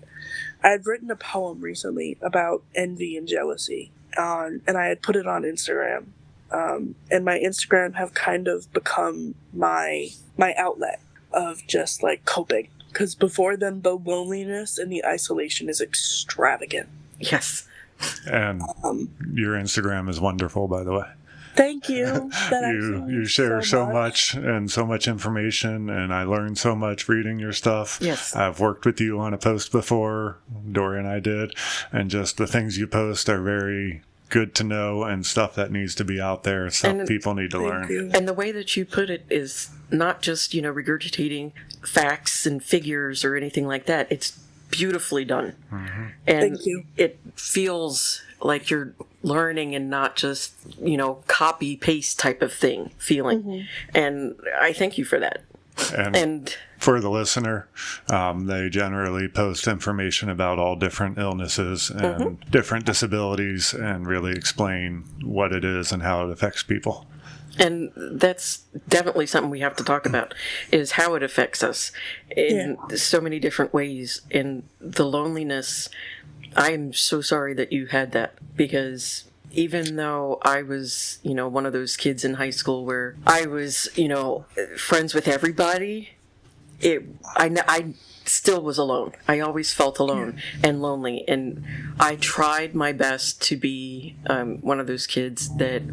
I had written a poem recently about envy and jealousy, and I had put it on Instagram. And my Instagram have kind of become my outlet of just like coping. Because before then, the loneliness and the isolation is extravagant. Yes. And your Instagram is wonderful, by the way. Thank you. You share so much and so much information, and I learned so much reading your stuff. Yes. I've worked with you on a post before, Dory and I did, and just the things you post are very good to know and stuff that needs to be out there. Stuff people need to learn. And the way that you put it is not just, regurgitating facts and figures or anything like that. It's beautifully done. Mm-hmm. And thank you. It feels like you're learning and not just, copy paste type of feeling. Mm-hmm. And I thank you for that. And for the listener, they generally post information about all different illnesses and different disabilities and really explain what it is and how it affects people. And that's definitely something we have to talk about, is how it affects us in so many different ways. And the loneliness, I'm so sorry that you had that, because even though I was, one of those kids in high school where I was, friends with everybody, I still was alone. I always felt alone and lonely. And I tried my best to be one of those kids that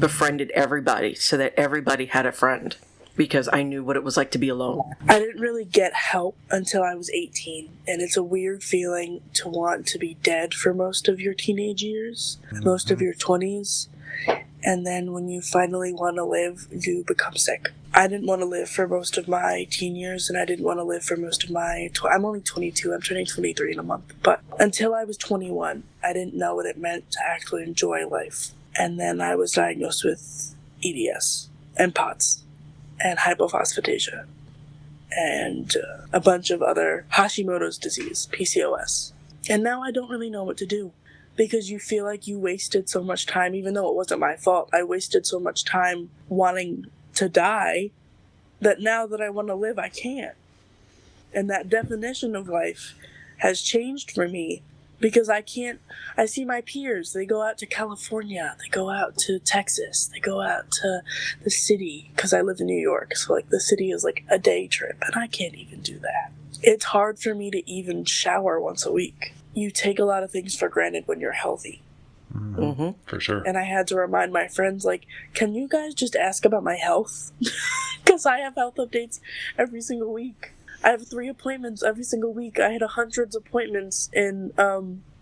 befriended everybody so that everybody had a friend, because I knew what it was like to be alone. I didn't really get help until I was 18, and it's a weird feeling to want to be dead for most of your teenage years, most of your 20s, and then when you finally want to live, you become sick. I didn't want to live for most of my teen years, and I didn't want to live for most of my... I'm only 22, I'm turning 23 in a month, but until I was 21, I didn't know what it meant to actually enjoy life. And then I was diagnosed with hEDS and POTS and hypophosphatasia and a bunch of other Hashimoto's disease, PCOS. And now I don't really know what to do, because you feel like you wasted so much time, even though it wasn't my fault. I wasted so much time wanting to die that now that I want to live, I can't. And that definition of life has changed for me, because I see my peers, they go out to California, they go out to Texas, they go out to the city, because I live in New York, so like the city is like a day trip, and I can't even do that. It's hard for me to even shower once a week. You take a lot of things for granted when you're healthy. Mm-hmm. For sure. And I had to remind my friends, like, can you guys just ask about my health? Because I have health updates every single week. I have 3 appointments every single week. I had 100 appointments in, I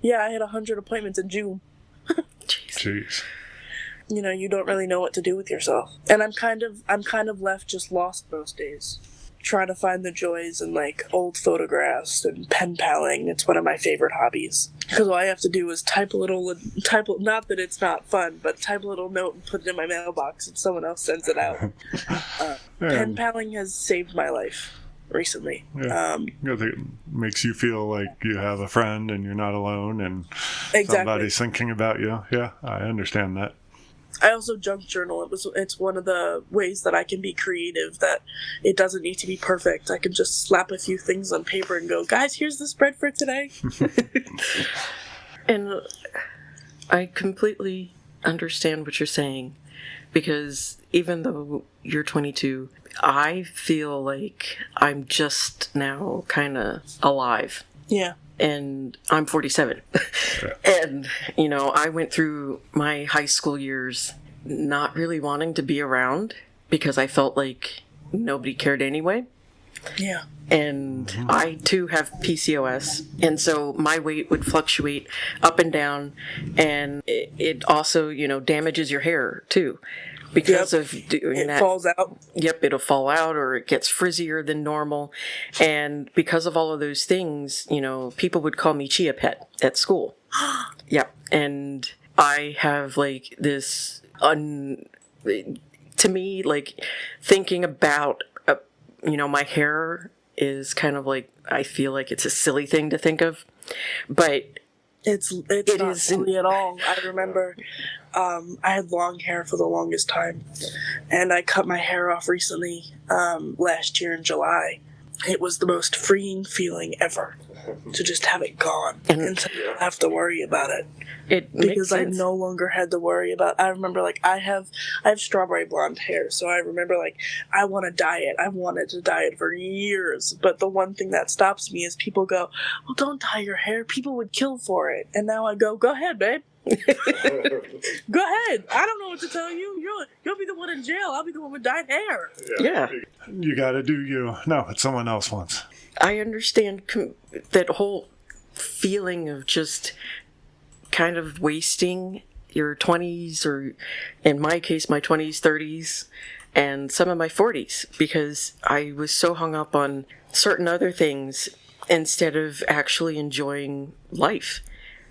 had 100 appointments in June. Jeez. You don't really know what to do with yourself. And I'm kind of left just lost most days. trying to find the joys in like old photographs and pen paling. It's one of my favorite hobbies because all I have to do is not that it's not fun, but type a little note and put it in my mailbox and someone else sends it out. Pen paling has saved my life recently. Yeah. It makes you feel like you have a friend and you're not alone and somebody's thinking about you. Yeah, I understand that. I also junk journal. It's one of the ways that I can be creative, that it doesn't need to be perfect. I can just slap a few things on paper and go, guys, here's the spread for today. And I completely understand what you're saying, because even though you're 22, I feel like I'm just now kind of alive. Yeah. And I'm 47. And, I went through my high school years not really wanting to be around because I felt like nobody cared anyway. Yeah. And I, too, have PCOS. And so my weight would fluctuate up and down. And it also, damages your hair, too. Because of doing that. It falls out. Yep, it'll fall out or it gets frizzier than normal. And because of all of those things, people would call me Chia Pet at school. Yep. And I have like this, to me, like thinking about, my hair is kind of like, I feel like it's a silly thing to think of. But it not silly at all. I remember I had long hair for the longest time, and I cut my hair off recently last year in July. It was the most freeing feeling ever to just have it gone and to not have to worry about it. Because I no longer had to worry about. I remember like I have strawberry blonde hair, so I remember like I want to dye it. I wanted to dye it for years, but the one thing that stops me is people go, "Well, don't dye your hair. People would kill for it." And now I go ahead, babe. Go ahead. I don't know what to tell you. You'll be the one in jail. I'll be the one with dyed hair. Yeah. You got to do you. No, it's someone else wants. I understand that whole feeling of just kind of wasting your 20s, or in my case, my 20s, 30s, and some of my 40s, because I was so hung up on certain other things instead of actually enjoying life.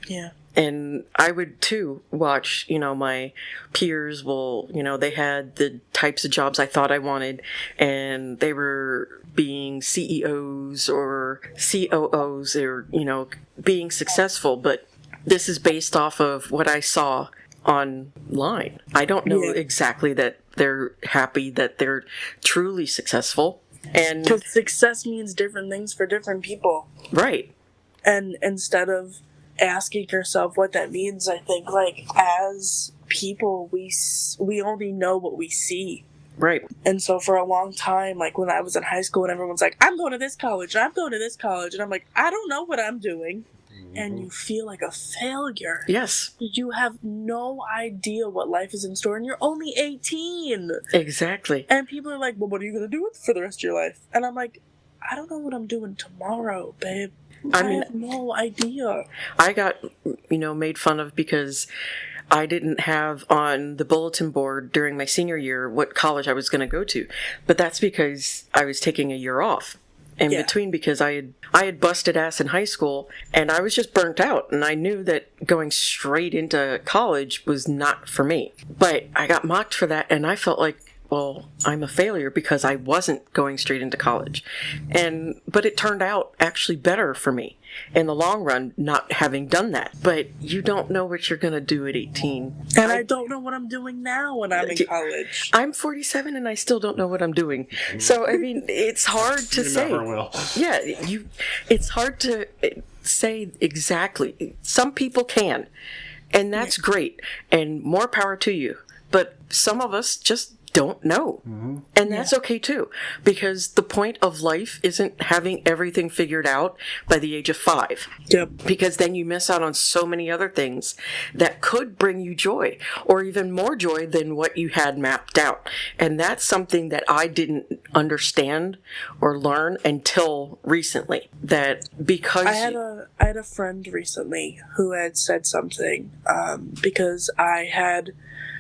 Yeah. And I would, too, watch, my peers they had the types of jobs I thought I wanted, and they were being CEOs or COOs or, being successful. But this is based off of what I saw online. I don't know exactly that they're happy, that they're truly successful. And because success means different things for different people. Right. And instead of asking yourself what that means, I think like as people we only know what we see. Right. And so for a long time, like when I was in high school and everyone's like, I'm going to this college and I'm going to this college, and I'm like, I don't know what I'm doing. And you feel like a failure. Yes. You have no idea what life is in store, and you're only 18. Exactly. And people are like, well, what are you going to do for the rest of your life? And I'm like, I don't know what I'm doing tomorrow, babe. I have no idea. I got, made fun of because I didn't have on the bulletin board during my senior year what college I was going to go to. But that's because I was taking a year off in between, because I had busted ass in high school and I was just burnt out, and I knew that going straight into college was not for me. But I got mocked for that, and I felt like, well, I'm a failure because I wasn't going straight into college. But it turned out actually better for me in the long run, not having done that. But you don't know what you're going to do at 18. And I don't know what I'm doing now when I'm in college. I'm 47 and I still don't know what I'm doing. So, I mean, it's hard to say. You never will. Yeah, it's hard to say exactly. Some people can, and that's great, and more power to you. But some of us just don't know. Mm-hmm. And that's okay too, because the point of life isn't having everything figured out by the age of 5. Yep. Because then you miss out on so many other things that could bring you joy, or even more joy than what you had mapped out. And that's something that I didn't understand or learn until recently. That because I had a friend recently who had said something, because I had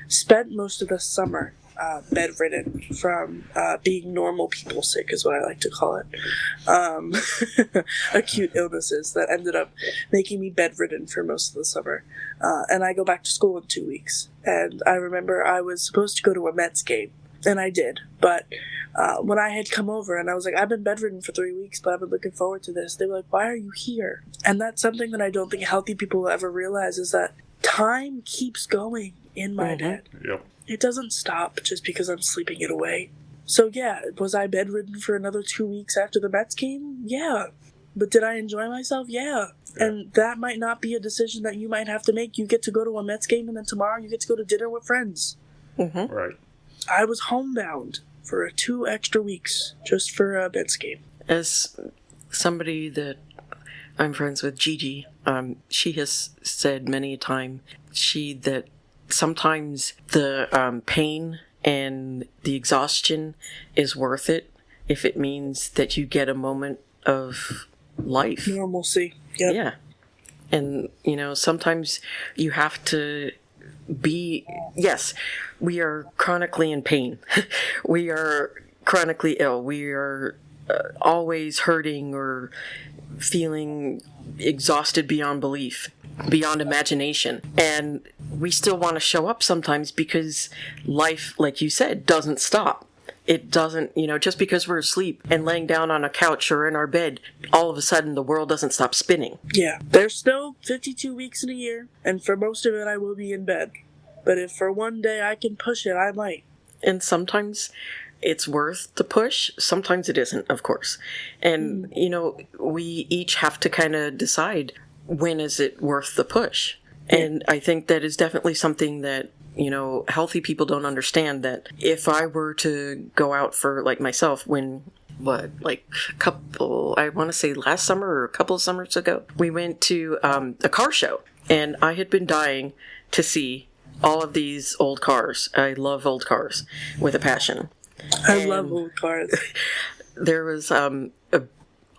spent most of the summer bedridden from being normal people sick, is what I like to call it. Acute illnesses that ended up making me bedridden for most of the summer. And I go back to school in 2 weeks. And I remember I was supposed to go to a Mets game, and I did. But when I had come over and I was like, I've been bedridden for 3 weeks, but I've been looking forward to this, they were like, why are you here? And that's something that I don't think healthy people will ever realize, is that time keeps going in my head. Yep. It doesn't stop just because I'm sleeping it away. So yeah, was I bedridden for another 2 weeks after the Mets game? Yeah. But did I enjoy myself? Yeah. And that might not be a decision that you might have to make. You get to go to a Mets game, and then tomorrow you get to go to dinner with friends. Mm-hmm. Right. I was homebound for 2 extra weeks just for a Mets game. As somebody that I'm friends with, Gigi, she has said many a time that sometimes the pain and the exhaustion is worth it if it means that you get a moment of life. Normalcy. Yep. Yeah. And, sometimes you have to be, yes, we are chronically in pain. We are chronically ill. We are always hurting or feeling exhausted beyond belief, beyond imagination. And we still want to show up sometimes because life, like you said, doesn't stop. It doesn't, just because we're asleep and laying down on a couch or in our bed, all of a sudden the world doesn't stop spinning. Yeah. There's still 52 weeks in a year, and for most of it I will be in bed. But if for one day I can push it, I might. And sometimes it's worth the push. Sometimes it isn't, of course. And, we each have to kind of decide, when is it worth the push? And I think that is definitely something that, healthy people don't understand, that if I were to go out for, like myself, I want to say last summer or a couple of summers ago, we went to a car show, and I had been dying to see all of these old cars. I love old cars with a passion. I love old cars. There was a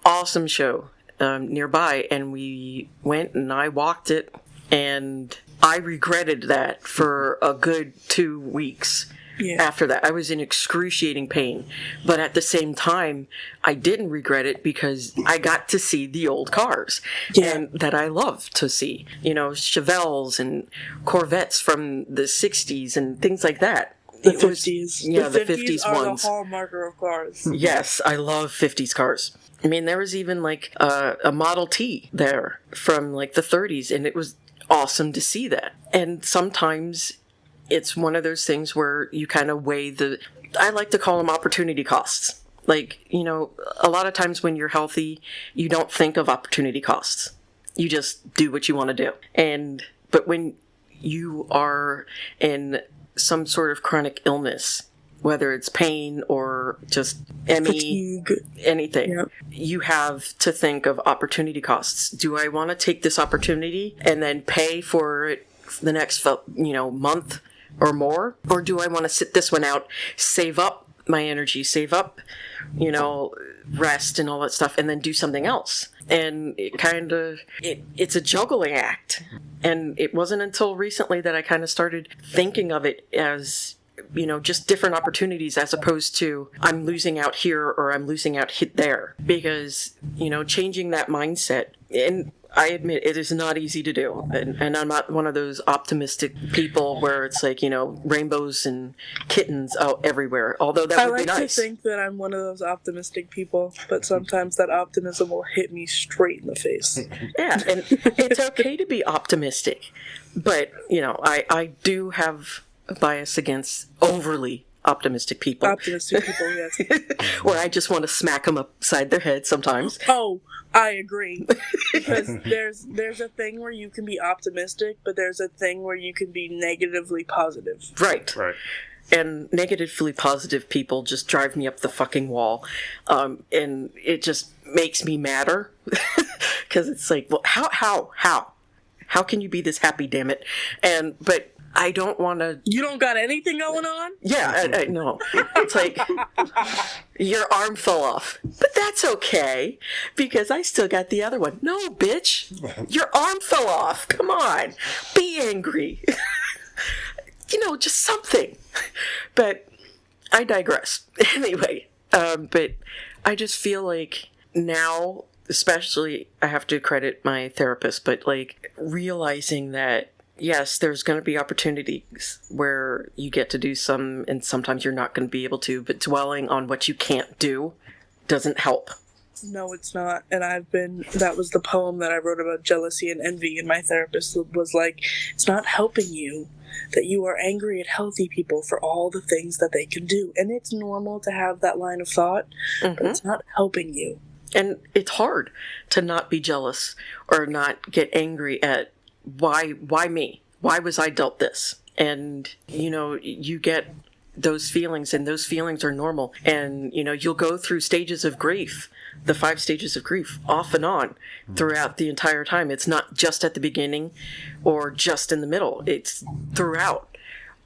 awesome show nearby, and we went and I walked it, and I regretted that for a good 2 weeks. Yeah. After that, I was in excruciating pain, but at the same time, I didn't regret it because I got to see the old cars, and that I love to see, Chevelles and Corvettes from the 60s and things like that. The 50s. Yeah, the 50s are ones. The hallmarker of cars. Yes, I love 50s cars. I mean, there was even a Model T there from the 30s, and it was awesome to see that. And sometimes it's one of those things where you kind of weigh I like to call them opportunity costs. A lot of times when you're healthy, you don't think of opportunity costs. You just do what you want to do. But when you are in some sort of chronic illness, whether it's pain or just fatigue, anything, you have to think of opportunity costs. Do I want to take this opportunity and then pay for it the next, month or more? Or do I want to sit this one out, save up my energy, save up, rest and all that stuff, and then do something else? And it's a juggling act. And it wasn't until recently that I kind of started thinking of it as, just different opportunities, as opposed to I'm losing out here or I'm losing out there. Because, changing that mindset, and I admit it is not easy to do. And I'm not one of those optimistic people where it's rainbows and kittens everywhere. Although that would be nice. I like to think that I'm one of those optimistic people, but sometimes that optimism will hit me straight in the face. Yeah, and it's okay to be optimistic. But, I do have a bias against overly optimistic people. Optimistic people, yes. Where I just want to smack them upside their head sometimes. Oh, I agree. Because there's a thing where you can be optimistic, but there's a thing where you can be negatively positive. Right. And negatively positive people just drive me up the fucking wall. And it just makes me madder. Because it's well, how can you be this happy, damn it? But I don't want to... You don't got anything going on? Yeah, I know. It's your arm fell off. But that's okay, because I still got the other one. No, bitch. Your arm fell off. Come on. Be angry. just something. But I digress. Anyway, but I just feel like now, especially, I have to credit my therapist, but like realizing that, yes, there's going to be opportunities where you get to do some, and sometimes you're not going to be able to, but dwelling on what you can't do doesn't help. No, it's not. And that was the poem that I wrote about jealousy and envy, and my therapist was like, it's not helping you that you are angry at healthy people for all the things that they can do. And it's normal to have that line of thought, but it's not helping you. And it's hard to not be jealous or not get angry at why me? Why was I dealt this? And, you get those feelings, and those feelings are normal. And, you'll go through stages of grief, the 5 stages of grief, off and on throughout the entire time. It's not just at the beginning or just in the middle. It's throughout.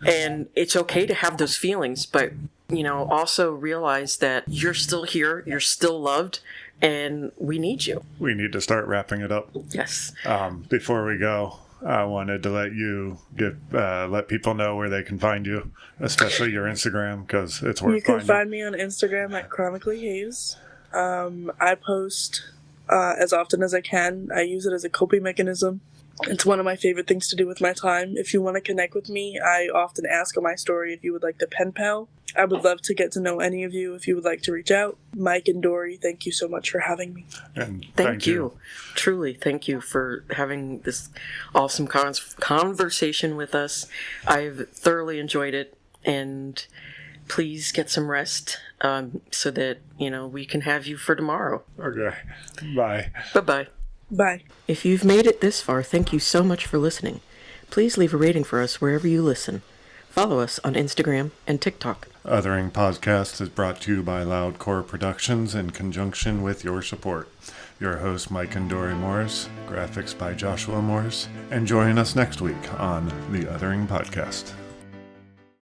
And it's okay to have those feelings, but, also realize that you're still here, you're still loved, and we need you. We need to start wrapping it up. Yes. Before we go, I wanted to let you let people know where they can find you, especially your Instagram, because it's worth finding. You can find me on Instagram at Chronically Haze. I post as often as I can. I use it as a coping mechanism. It's one of my favorite things to do with my time. If you want to connect with me, I often ask on my story if you would like to pen pal. I would love to get to know any of you if you would like to reach out. Mike and Dory, thank you so much for having me. And thank you. Truly, thank you for having this awesome conversation with us. I've thoroughly enjoyed it, and please get some rest so that, we can have you for tomorrow. Okay. Bye. Bye-bye. Bye. If you've made it this far, thank you so much for listening. Please leave a rating for us wherever you listen. Follow us on Instagram and TikTok. Othering Podcast is brought to you by Loudcore Productions in conjunction with your support. Your host, Mike and Dory Morris, graphics by Joshua Morris, and join us next week on the Othering Podcast.